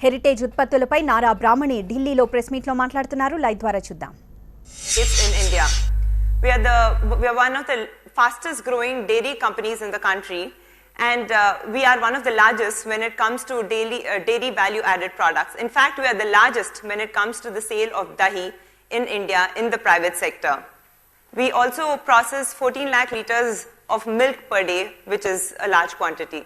Heritage ఉత్పత్తులపై నారా బ్రాహ్మణి ఢిల్లీలో press meet లో మాట్లాడుతున్నారు. లైవ్ ద్వారా చూద్దాం. It's in India. We are one of the fastest growing dairy companies in the country, and we are one of the largest when it comes to dairy value added products. In fact, we are the largest when it comes to the sale of dahi in India in the private sector. We also process 14 lakh liters of milk per day, which is a large quantity.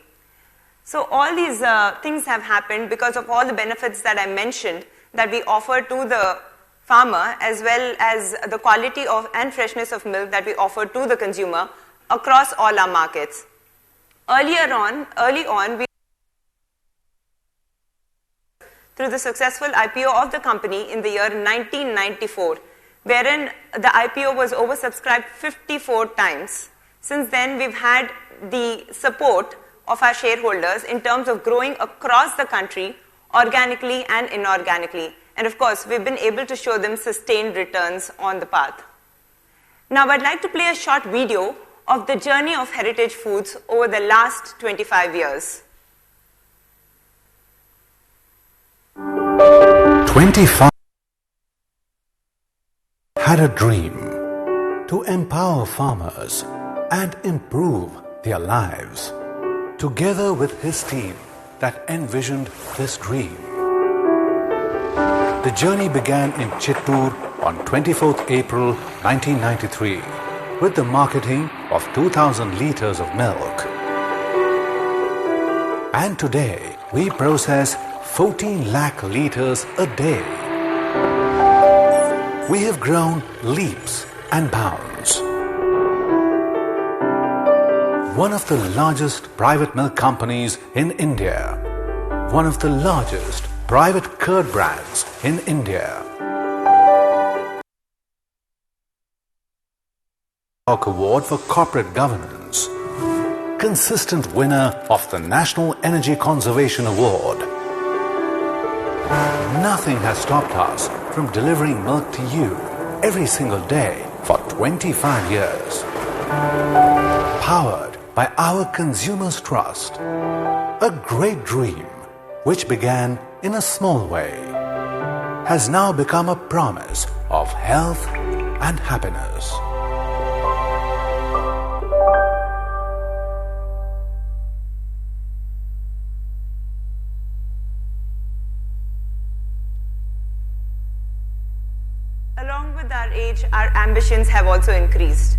So all these things have happened because of all the benefits that I mentioned that we offer to the farmer, as well as the quality of and freshness of milk that we offer to the consumer across all our markets. Early on, we through the successful IPO of the company in the year 1994, wherein the IPO was oversubscribed 54 times. Since then, we've had the support of our shareholders in terms of growing across the country organically and inorganically. And of course, we've been able to show them sustained returns on the path. Now, I'd like to play a short video of the journey of Heritage Foods over the last 25 years. 25 had a dream to empower farmers and improve their lives. Together with his team that envisioned this dream. The journey began in Chittoor on 24th April 1993 with the marketing of 2,000 liters of milk. And today we process 14 lakh liters a day. We have grown leaps and bounds. One of the largest private milk companies in India. One of the largest private curd brands in India. Award for Corporate Governance. Consistent winner of the National Energy Conservation Award. Nothing has stopped us from delivering milk to you every single day for 25 years. Powered by our consumers' trust. A great dream, which began in a small way, has now become a promise of health and happiness. Along with our age, our ambitions have also increased.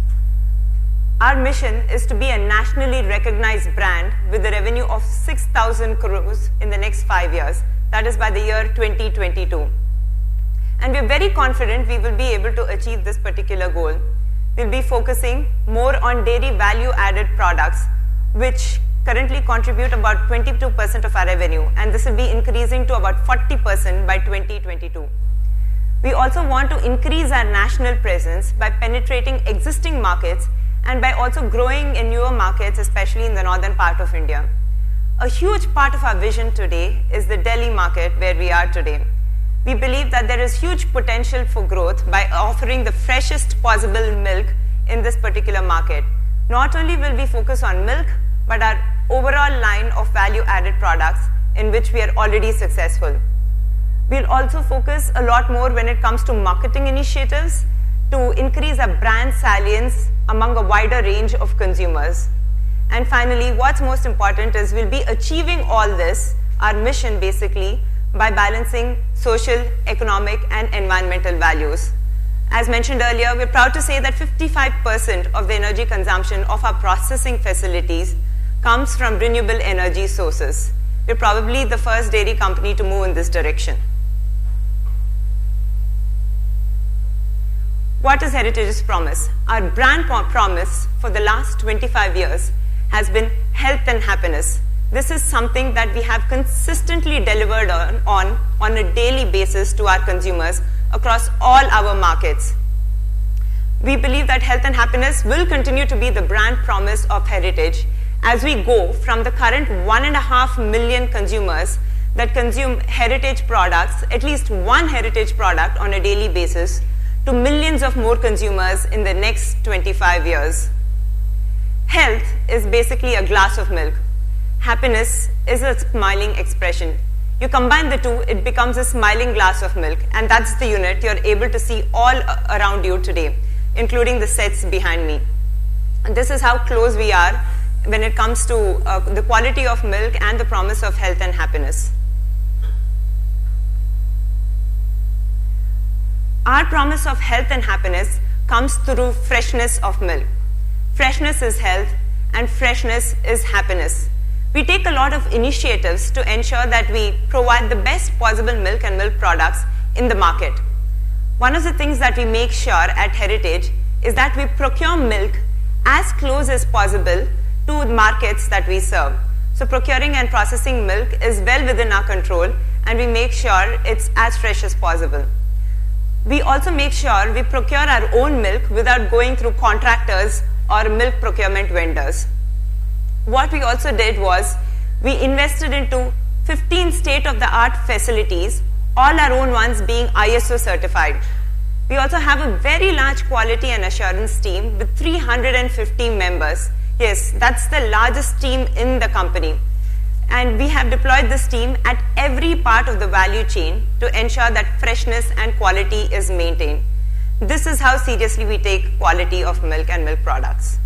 Our mission is to be a nationally recognized brand with a revenue of 6,000 crores in the next 5 years. That is by the year 2022. And we're very confident we will be able to achieve this particular goal. We'll be focusing more on dairy value-added products, which currently contribute about 22% of our revenue, and this will be increasing to about 40% by 2022. We also want to increase our national presence by penetrating existing markets and by also growing in newer markets, especially in the northern part of India. A huge part of our vision today is the Delhi market where we are today. We believe that there is huge potential for growth by offering the freshest possible milk in this particular market. Not only will we focus on milk, but our overall line of value-added products in which we are already successful. We'll also focus a lot more when it comes to marketing initiatives to increase our brand salience among a wider range of consumers. And finally, what's most important is we'll be achieving all this, our mission basically, by balancing social, economic, and environmental values. As mentioned earlier, we're proud to say that 55% of the energy consumption of our processing facilities comes from renewable energy sources. We're probably the first dairy company to move in this direction. What is Heritage's promise? Our brand promise for the last 25 years has been health and happiness. This is something that we have consistently delivered on a daily basis to our consumers across all our markets. We believe that health and happiness will continue to be the brand promise of Heritage as we go from the current 1.5 million consumers that consume Heritage products, at least one Heritage product on a daily basis, to millions of more consumers in the next 25 years. Health is basically a glass of milk. Happiness is a smiling expression. You combine the two, it becomes a smiling glass of milk, and that's the unit you're able to see all around you today, including the sets behind me. And this is how close we are when it comes to the quality of milk and the promise of health and happiness. Our promise of health and happiness comes through freshness of milk. Freshness is health, and freshness is happiness. We take a lot of initiatives to ensure that we provide the best possible milk and milk products in the market. One of the things that we make sure at Heritage is that we procure milk as close as possible to the markets that we serve. So procuring and processing milk is well within our control, and we make sure it's as fresh as possible. We also make sure we procure our own milk without going through contractors or milk procurement vendors. What we also did was we invested into 15 state-of-the-art facilities, all our own ones being ISO certified. We also have a very large quality and assurance team with 350 members. Yes, that's the largest team in the company. And we have deployed this team at every part of the value chain to ensure that freshness and quality is maintained. This is how seriously we take quality of milk and milk products.